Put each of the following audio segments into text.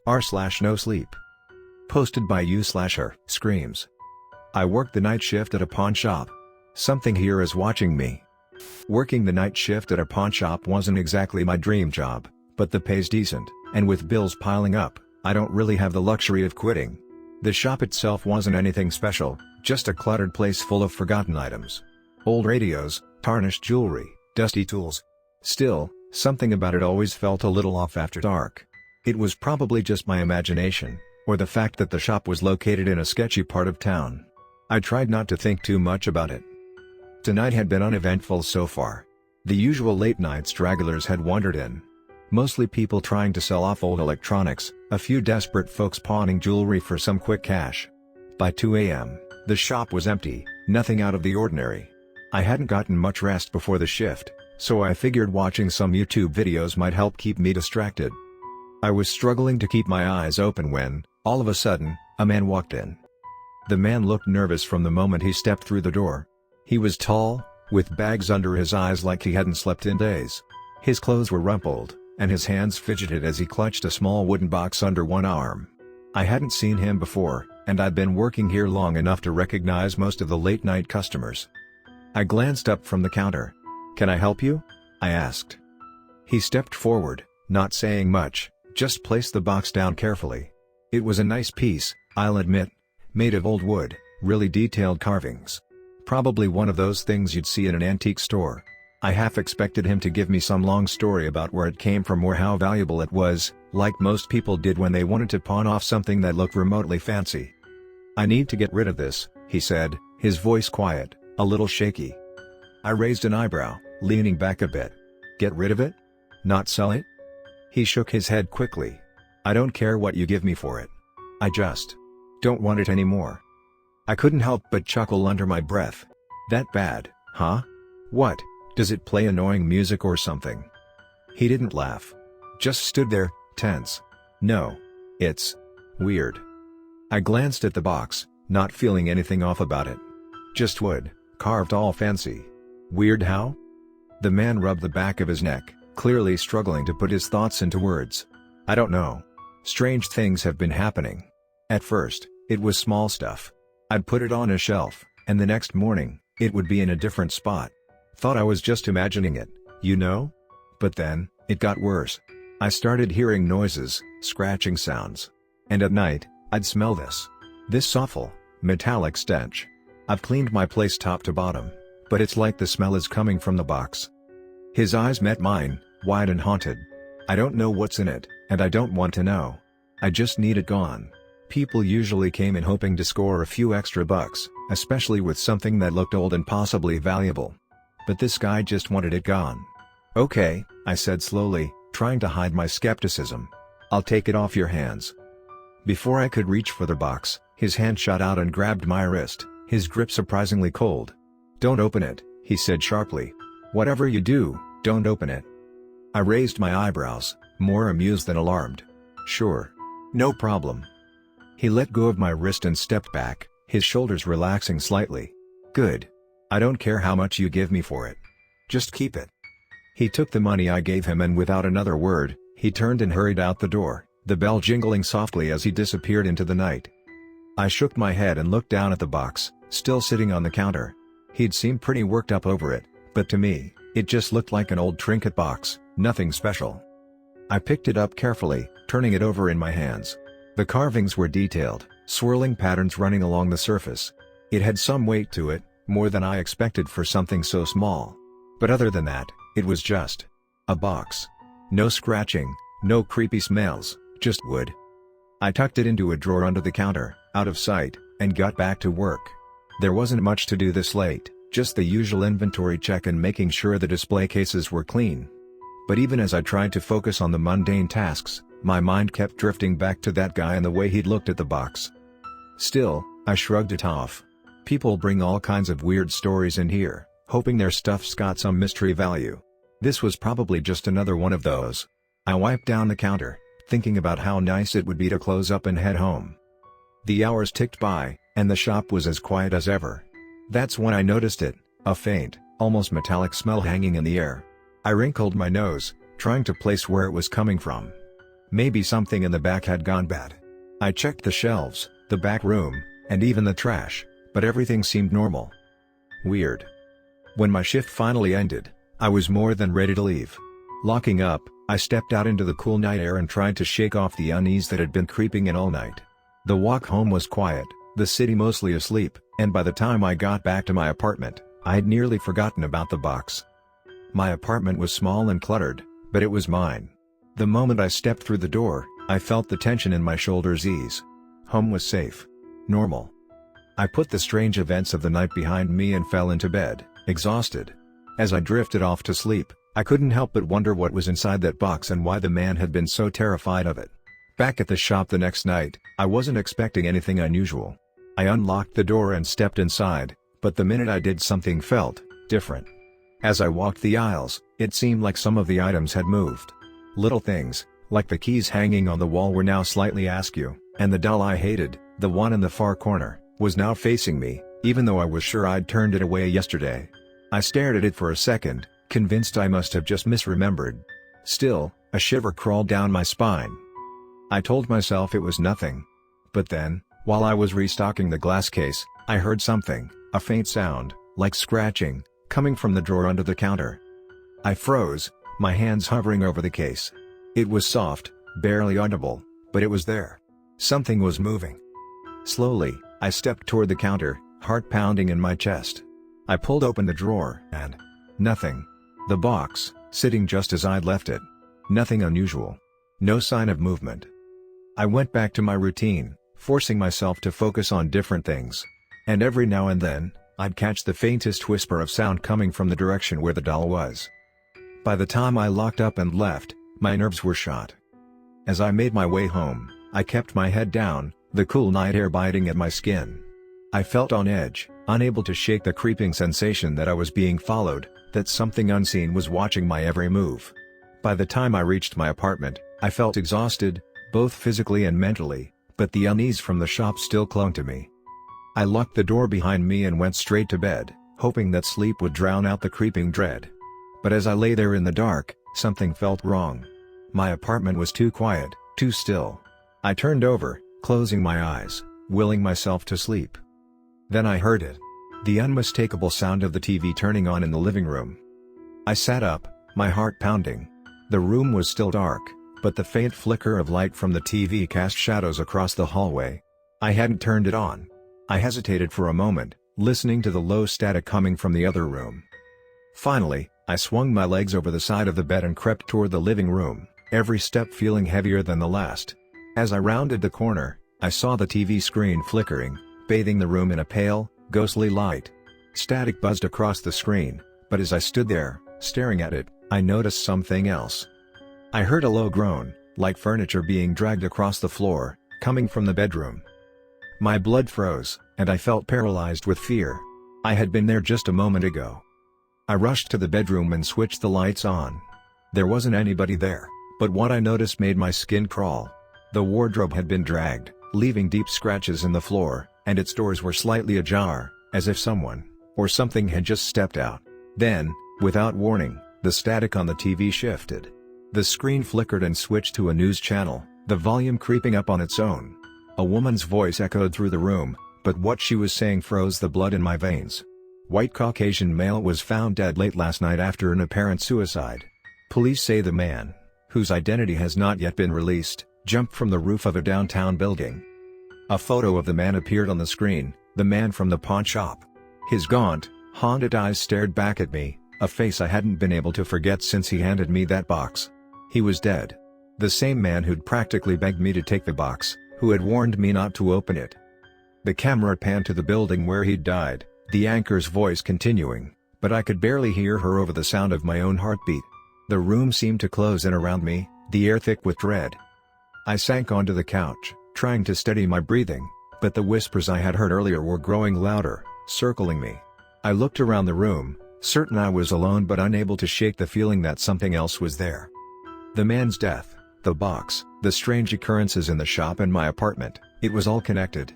r/NoSleep. Posted by u/HerScreams. I work the night shift at a pawn shop. Something here is watching me. Working the night shift at a pawn shop wasn't exactly my dream job, but the pay's decent, and with bills piling up, I don't really have the luxury of quitting. The shop itself wasn't anything special, just a cluttered place full of forgotten items. Old radios, tarnished jewelry, dusty tools. Still, something about it always felt a little off after dark. It was probably just my imagination, or the fact that the shop was located in a sketchy part of town. I tried not to think too much about it. Tonight had been uneventful so far. The usual late-night stragglers had wandered in. Mostly people trying to sell off old electronics, a few desperate folks pawning jewelry for some quick cash. By 2 a.m., the shop was empty, nothing out of the ordinary. I hadn't gotten much rest before the shift, so I figured watching some YouTube videos might help keep me distracted. I was struggling to keep my eyes open when, all of a sudden, a man walked in. The man looked nervous from the moment he stepped through the door. He was tall, with bags under his eyes like he hadn't slept in days. His clothes were rumpled, and his hands fidgeted as he clutched a small wooden box under one arm. I hadn't seen him before, and I'd been working here long enough to recognize most of the late-night customers. I glanced up from the counter. "Can I help you?" I asked. He stepped forward, not saying much, just placed the box down carefully. It was a nice piece, I'll admit, made of old wood, really detailed carvings. Probably one of those things you'd see in an antique store. I half expected him to give me some long story about where it came from or how valuable it was, like most people did when they wanted to pawn off something that looked remotely fancy. "I need to get rid of this," he said, his voice quiet, a little shaky. I raised an eyebrow, leaning back a bit. "Get rid of it? Not sell it?" He shook his head quickly. "I don't care what you give me for it. I just don't want it anymore." I couldn't help but chuckle under my breath. "That bad, huh? What, does it play annoying music or something?" He didn't laugh. Just stood there, tense. "No. It's weird." I glanced at the box, not feeling anything off about it. "Just wood, carved all fancy. Weird how?" The man rubbed the back of his neck, clearly struggling to put his thoughts into words. "I don't know. Strange things have been happening. At first, it was small stuff. I'd put it on a shelf, and the next morning, it would be in a different spot. Thought I was just imagining it, you know? But then, it got worse. I started hearing noises, scratching sounds. And at night, I'd smell this awful, metallic stench. I've cleaned my place top to bottom, but it's like the smell is coming from the box." His eyes met mine, wide and haunted. "I don't know what's in it, and I don't want to know. I just need it gone." People usually came in hoping to score a few extra bucks, especially with something that looked old and possibly valuable. But this guy just wanted it gone. "Okay," I said slowly, trying to hide my skepticism. "I'll take it off your hands." Before I could reach for the box, his hand shot out and grabbed my wrist, his grip surprisingly cold. "Don't open it," he said sharply. "Whatever you do, don't open it." I raised my eyebrows, more amused than alarmed. "Sure. No problem." He let go of my wrist and stepped back, his shoulders relaxing slightly. "Good. I don't care how much you give me for it. Just keep it." He took the money I gave him and without another word, he turned and hurried out the door, the bell jingling softly as he disappeared into the night. I shook my head and looked down at the box, still sitting on the counter. He'd seemed pretty worked up over it, but to me, it just looked like an old trinket box, nothing special. I picked it up carefully, turning it over in my hands. The carvings were detailed, swirling patterns running along the surface. It had some weight to it, more than I expected for something so small. But other than that, it was just a box. No scratching, no creepy smells, just wood. I tucked it into a drawer under the counter, out of sight, and got back to work. There wasn't much to do this late, just the usual inventory check and making sure the display cases were clean. But even as I tried to focus on the mundane tasks, my mind kept drifting back to that guy and the way he'd looked at the box. Still, I shrugged it off. People bring all kinds of weird stories in here, hoping their stuff's got some mystery value. This was probably just another one of those. I wiped down the counter, thinking about how nice it would be to close up and head home. The hours ticked by, and the shop was as quiet as ever. That's when I noticed it, a faint, almost metallic smell hanging in the air. I wrinkled my nose, trying to place where it was coming from. Maybe something in the back had gone bad. I checked the shelves, the back room, and even the trash, but everything seemed normal. Weird. When my shift finally ended, I was more than ready to leave. Locking up, I stepped out into the cool night air and tried to shake off the unease that had been creeping in all night. The walk home was quiet, the city mostly asleep, and by the time I got back to my apartment, I had nearly forgotten about the box. My apartment was small and cluttered, but it was mine. The moment I stepped through the door, I felt the tension in my shoulders ease. Home was safe. Normal. I put the strange events of the night behind me and fell into bed, exhausted. As I drifted off to sleep, I couldn't help but wonder what was inside that box and why the man had been so terrified of it. Back at the shop the next night, I wasn't expecting anything unusual. I unlocked the door and stepped inside, but the minute I did, something felt different. As I walked the aisles, it seemed like some of the items had moved. Little things, like the keys hanging on the wall, were now slightly askew, and the doll I hated, the one in the far corner, was now facing me, even though I was sure I'd turned it away yesterday. I stared at it for a second, convinced I must have just misremembered. Still, a shiver crawled down my spine. I told myself it was nothing. But then, while I was restocking the glass case, I heard something, a faint sound, like scratching, coming from the drawer under the counter. I froze, my hands hovering over the case. It was soft, barely audible, but it was there. Something was moving. Slowly, I stepped toward the counter, heart pounding in my chest. I pulled open the drawer, and nothing. The box, sitting just as I'd left it. Nothing unusual. No sign of movement. I went back to my routine, forcing myself to focus on different things. And every now and then, I'd catch the faintest whisper of sound coming from the direction where the doll was. By the time I locked up and left, my nerves were shot. As I made my way home, I kept my head down, the cool night air biting at my skin. I felt on edge, unable to shake the creeping sensation that I was being followed, that something unseen was watching my every move. By the time I reached my apartment, I felt exhausted, both physically and mentally, but the unease from the shop still clung to me. I locked the door behind me and went straight to bed, hoping that sleep would drown out the creeping dread. But as I lay there in the dark, something felt wrong. My apartment was too quiet, too still. I turned over, closing my eyes, willing myself to sleep. Then I heard it. The unmistakable sound of the TV turning on in the living room. I sat up, my heart pounding. The room was still dark, but the faint flicker of light from the TV cast shadows across the hallway. I hadn't turned it on. I hesitated for a moment, listening to the low static coming from the other room. Finally, I swung my legs over the side of the bed and crept toward the living room, every step feeling heavier than the last. As I rounded the corner, I saw the TV screen flickering, bathing the room in a pale, ghostly light. Static buzzed across the screen, but as I stood there, staring at it, I noticed something else. I heard a low groan, like furniture being dragged across the floor, coming from the bedroom. My blood froze, and I felt paralyzed with fear. I had been there just a moment ago. I rushed to the bedroom and switched the lights on. There wasn't anybody there, but what I noticed made my skin crawl. The wardrobe had been dragged, leaving deep scratches in the floor, and its doors were slightly ajar, as if someone, or something had just stepped out. Then, without warning, the static on the TV shifted. The screen flickered and switched to a news channel, the volume creeping up on its own. A woman's voice echoed through the room, but what she was saying froze the blood in my veins. White Caucasian male was found dead late last night after an apparent suicide. Police say the man, whose identity has not yet been released, jumped from the roof of a downtown building. A photo of the man appeared on the screen, the man from the pawn shop. His gaunt, haunted eyes stared back at me, a face I hadn't been able to forget since he handed me that box. He was dead. The same man who'd practically begged me to take the box, who had warned me not to open it. The camera panned to the building where he'd died, the anchor's voice continuing, but I could barely hear her over the sound of my own heartbeat. The room seemed to close in around me, the air thick with dread. I sank onto the couch, trying to steady my breathing, but the whispers I had heard earlier were growing louder, circling me. I looked around the room, certain I was alone but unable to shake the feeling that something else was there. The man's death, the box, the strange occurrences in the shop and my apartment, it was all connected.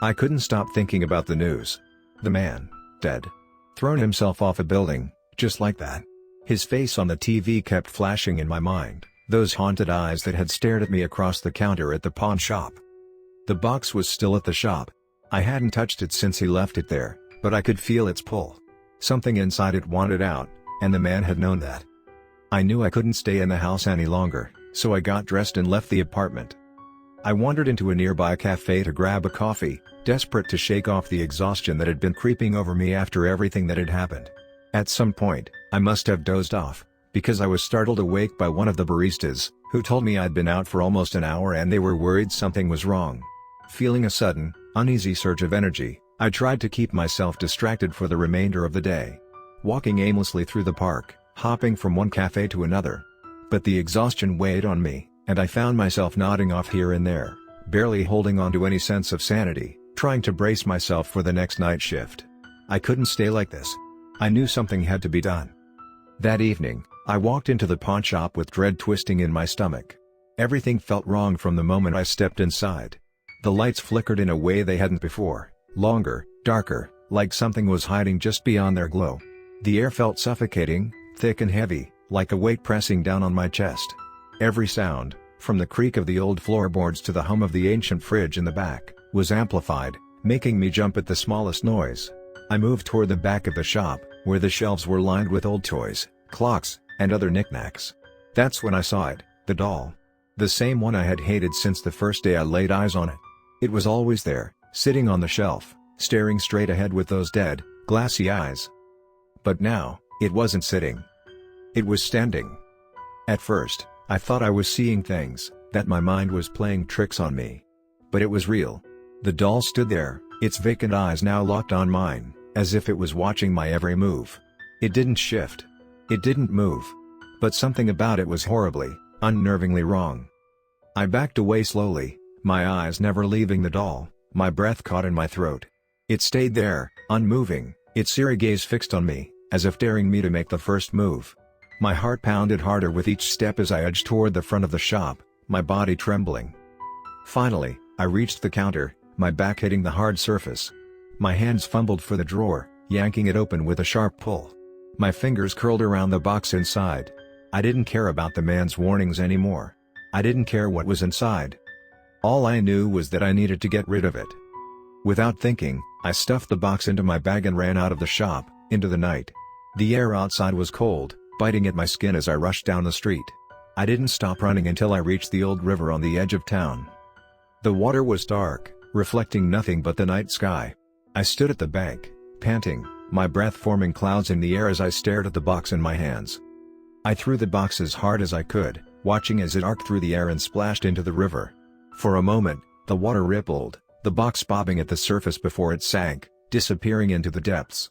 I couldn't stop thinking about the news. The man, dead. Thrown himself off a building, just like that. His face on the TV kept flashing in my mind. Those haunted eyes that had stared at me across the counter at the pawn shop. The box was still at the shop. I hadn't touched it since he left it there, but I could feel its pull. Something inside it wanted out, and the man had known that. I knew I couldn't stay in the house any longer, so I got dressed and left the apartment. I wandered into a nearby cafe to grab a coffee, desperate to shake off the exhaustion that had been creeping over me after everything that had happened. At some point, I must have dozed off, because I was startled awake by one of the baristas, who told me I'd been out for almost an hour and they were worried something was wrong. Feeling a sudden, uneasy surge of energy, I tried to keep myself distracted for the remainder of the day. Walking aimlessly through the park, hopping from one cafe to another. But the exhaustion weighed on me, and I found myself nodding off here and there, barely holding on to any sense of sanity, trying to brace myself for the next night shift. I couldn't stay like this. I knew something had to be done. That evening, I walked into the pawn shop with dread twisting in my stomach. Everything felt wrong from the moment I stepped inside. The lights flickered in a way they hadn't before, longer, darker, like something was hiding just beyond their glow. The air felt suffocating, thick and heavy, like a weight pressing down on my chest. Every sound, from the creak of the old floorboards to the hum of the ancient fridge in the back, was amplified, making me jump at the smallest noise. I moved toward the back of the shop, where the shelves were lined with old toys, clocks, and other knickknacks. That's when I saw it, the doll. The same one I had hated since the first day I laid eyes on it. It was always there, sitting on the shelf, staring straight ahead with those dead, glassy eyes. But now, it wasn't sitting. It was standing. At first, I thought I was seeing things, that my mind was playing tricks on me. But it was real. The doll stood there, its vacant eyes now locked on mine, as if it was watching my every move. It didn't shift. It didn't move. But something about it was horribly, unnervingly wrong. I backed away slowly, my eyes never leaving the doll, my breath caught in my throat. It stayed there, unmoving, its eerie gaze fixed on me, as if daring me to make the first move. My heart pounded harder with each step as I edged toward the front of the shop, my body trembling. Finally, I reached the counter, my back hitting the hard surface. My hands fumbled for the drawer, yanking it open with a sharp pull. My fingers curled around the box inside. I didn't care about the man's warnings anymore. I didn't care what was inside. All I knew was that I needed to get rid of it. Without thinking, I stuffed the box into my bag and ran out of the shop, into the night. The air outside was cold, biting at my skin as I rushed down the street. I didn't stop running until I reached the old river on the edge of town. The water was dark, reflecting nothing but the night sky. I stood at the bank, panting, my breath forming clouds in the air as I stared at the box in my hands. I threw the box as hard as I could, watching as it arced through the air and splashed into the river. For a moment, the water rippled, the box bobbing at the surface before it sank, disappearing into the depths.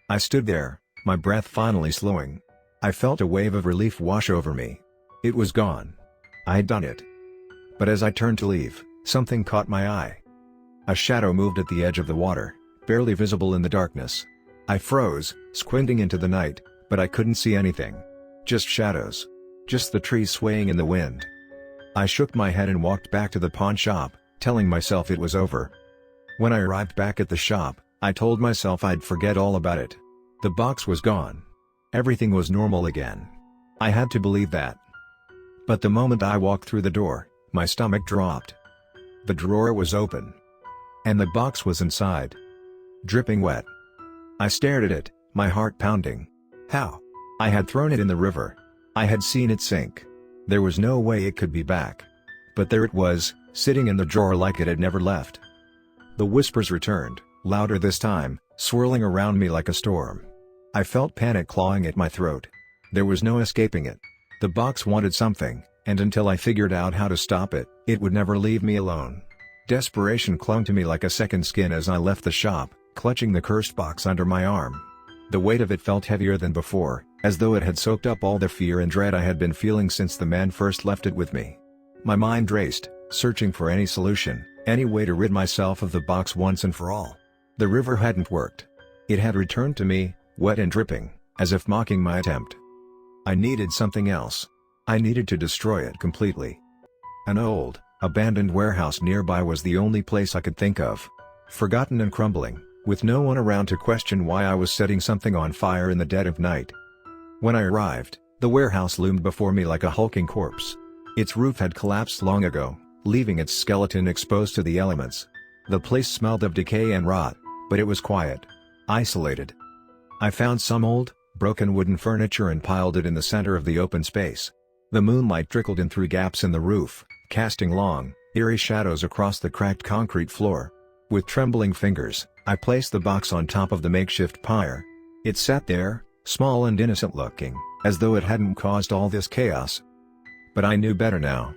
I stood there, my breath finally slowing. I felt a wave of relief wash over me. It was gone. I'd done it. But as I turned to leave, something caught my eye. A shadow moved at the edge of the water, barely visible in the darkness. I froze, squinting into the night, but I couldn't see anything. Just shadows. Just the trees swaying in the wind. I shook my head and walked back to the pawn shop, telling myself it was over. When I arrived back at the shop, I told myself I'd forget all about it. The box was gone. Everything was normal again. I had to believe that. But the moment I walked through the door, my stomach dropped. The drawer was open. And the box was inside. Dripping wet. I stared at it, my heart pounding. How? I had thrown it in the river. I had seen it sink. There was no way it could be back. But there it was, sitting in the drawer like it had never left. The whispers returned, louder this time, swirling around me like a storm. I felt panic clawing at my throat. There was no escaping it. The box wanted something, and until I figured out how to stop it, it would never leave me alone. Desperation clung to me like a second skin as I left the shop, clutching the cursed box under my arm. The weight of it felt heavier than before, as though it had soaked up all the fear and dread I had been feeling since the man first left it with me. My mind raced, searching for any solution, any way to rid myself of the box once and for all. The river hadn't worked. It had returned to me, wet and dripping, as if mocking my attempt. I needed something else. I needed to destroy it completely. An old, abandoned warehouse nearby was the only place I could think of. Forgotten and crumbling, with no one around to question why I was setting something on fire in the dead of night. When I arrived, The warehouse loomed before me like a hulking corpse. Its roof had collapsed long ago, leaving its skeleton exposed to the elements. The place smelled of decay and rot, but it was quiet. Isolated. I found some old, broken wooden furniture and piled it in the center of the open space. The moonlight trickled in through gaps in the roof, casting long, eerie shadows across the cracked concrete floor. With trembling fingers, I placed the box on top of the makeshift pyre. It sat there, small and innocent looking, as though it hadn't caused all this chaos. But I knew better now.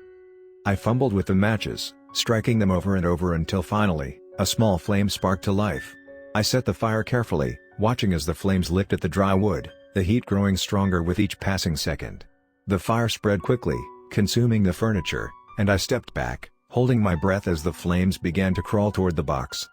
I fumbled with the matches, striking them over and over until finally, a small flame sparked to life. I set the fire carefully, watching as the flames licked at the dry wood, the heat growing stronger with each passing second. The fire spread quickly, consuming the furniture, and I stepped back, holding my breath as the flames began to crawl toward the box.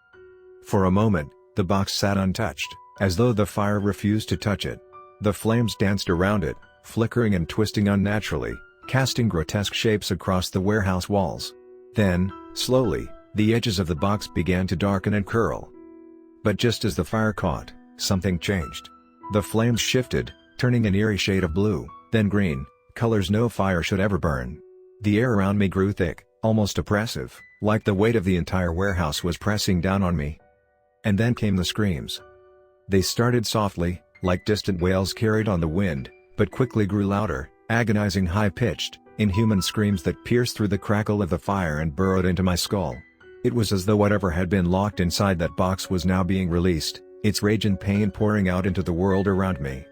For a moment, the box sat untouched, as though the fire refused to touch it. The flames danced around it, flickering and twisting unnaturally, casting grotesque shapes across the warehouse walls. Then, slowly, the edges of the box began to darken and curl. But just as the fire caught, something changed. The flames shifted, turning an eerie shade of blue, then green, colors no fire should ever burn. The air around me grew thick, almost oppressive, like the weight of the entire warehouse was pressing down on me. And then came the screams. They started softly, like distant wails carried on the wind, but quickly grew louder, agonizing high-pitched, inhuman screams that pierced through the crackle of the fire and burrowed into my skull. It was as though whatever had been locked inside that box was now being released, its rage and pain pouring out into the world around me.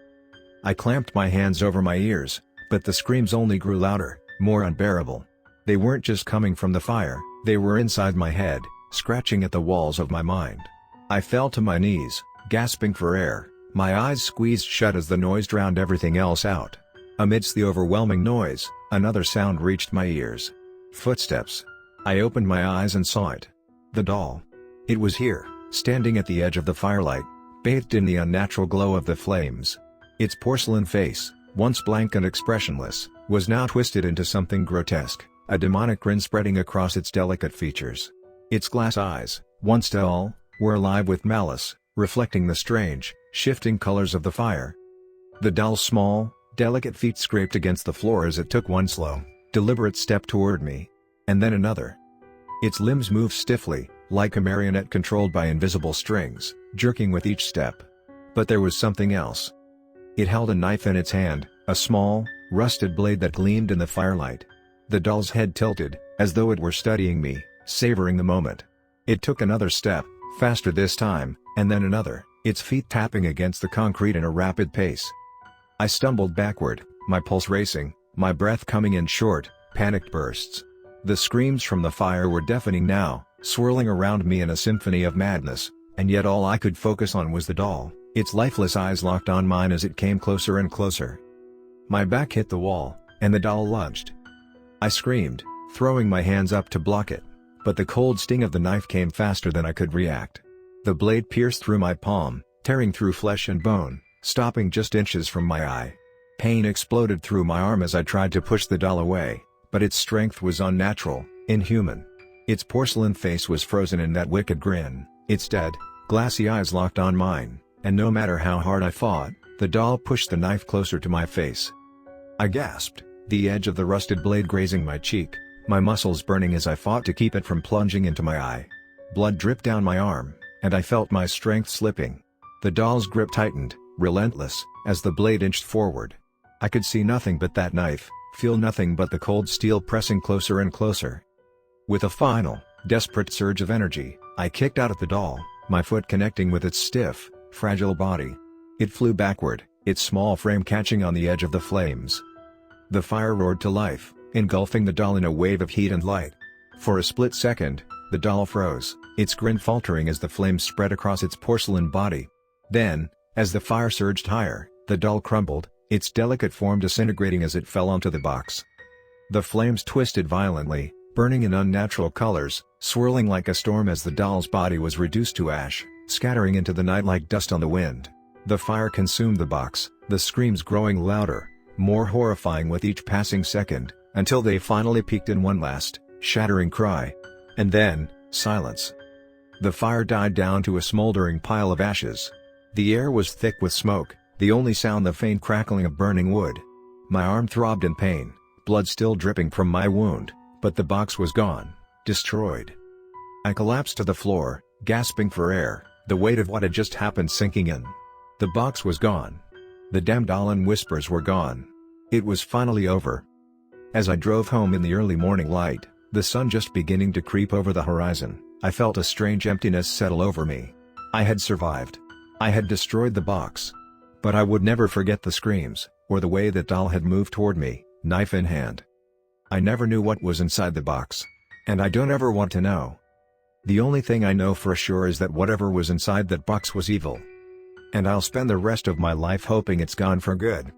I clamped my hands over my ears, but the screams only grew louder, more unbearable. They weren't just coming from the fire, they were inside my head, scratching at the walls of my mind. I fell to my knees, gasping for air, my eyes squeezed shut as the noise drowned everything else out. Amidst the overwhelming noise, another sound reached my ears. Footsteps. I opened my eyes and saw it. The doll. It was here, standing at the edge of the firelight, bathed in the unnatural glow of the flames. Its porcelain face, once blank and expressionless, was now twisted into something grotesque, a demonic grin spreading across its delicate features. Its glass eyes, once dull, were alive with malice, reflecting the strange, shifting colors of the fire. The doll's small, delicate feet scraped against the floor as it took one slow, deliberate step toward me. And then another. Its limbs moved stiffly, like a marionette controlled by invisible strings, jerking with each step. But there was something else. It held a knife in its hand, a small, rusted blade that gleamed in the firelight. The doll's head tilted, as though it were studying me, savoring the moment. It took another step, faster this time, and then another, its feet tapping against the concrete in a rapid pace. I stumbled backward, my pulse racing, my breath coming in short, panicked bursts. The screams from the fire were deafening now, swirling around me in a symphony of madness, and yet all I could focus on was the doll, its lifeless eyes locked on mine as it came closer and closer. My back hit the wall, and the doll lunged. I screamed, throwing my hands up to block it, but the cold sting of the knife came faster than I could react. The blade pierced through my palm, tearing through flesh and bone, stopping just inches from my eye. Pain exploded through my arm as I tried to push the doll away, but its strength was unnatural, inhuman. Its porcelain face was frozen in that wicked grin, its dead, glassy eyes locked on mine, and no matter how hard I fought, the doll pushed the knife closer to my face. I gasped, the edge of the rusted blade grazing my cheek, my muscles burning as I fought to keep it from plunging into my eye. Blood dripped down my arm, and I felt my strength slipping. The doll's grip tightened, relentless, as the blade inched forward. I could see nothing but that knife, feel nothing but the cold steel pressing closer and closer. With a final, desperate surge of energy, I kicked out at the doll, my foot connecting with its stiff, fragile body. It flew backward, its small frame catching on the edge of the flames. The fire roared to life, engulfing the doll in a wave of heat and light. For a split second, the doll froze, its grin faltering as the flames spread across its porcelain body. Then, as the fire surged higher, the doll crumbled, its delicate form disintegrating as it fell onto the box. The flames twisted violently, burning in unnatural colors, swirling like a storm as the doll's body was reduced to ash, scattering into the night like dust on the wind. The fire consumed the box, the screams growing louder, more horrifying with each passing second, until they finally peaked in one last, shattering cry. And then, silence. The fire died down to a smoldering pile of ashes. The air was thick with smoke, the only sound the faint crackling of burning wood. My arm throbbed in pain, blood still dripping from my wound, but the box was gone, destroyed. I collapsed to the floor, gasping for air, the weight of what had just happened sinking in. The box was gone. The damned doll and whispers were gone. It was finally over. As I drove home in the early morning light, the sun just beginning to creep over the horizon, I felt a strange emptiness settle over me. I had survived. I had destroyed the box. But I would never forget the screams, or the way that doll had moved toward me, knife in hand. I never knew what was inside the box. And I don't ever want to know. The only thing I know for sure is that whatever was inside that box was evil. And I'll spend the rest of my life hoping it's gone for good.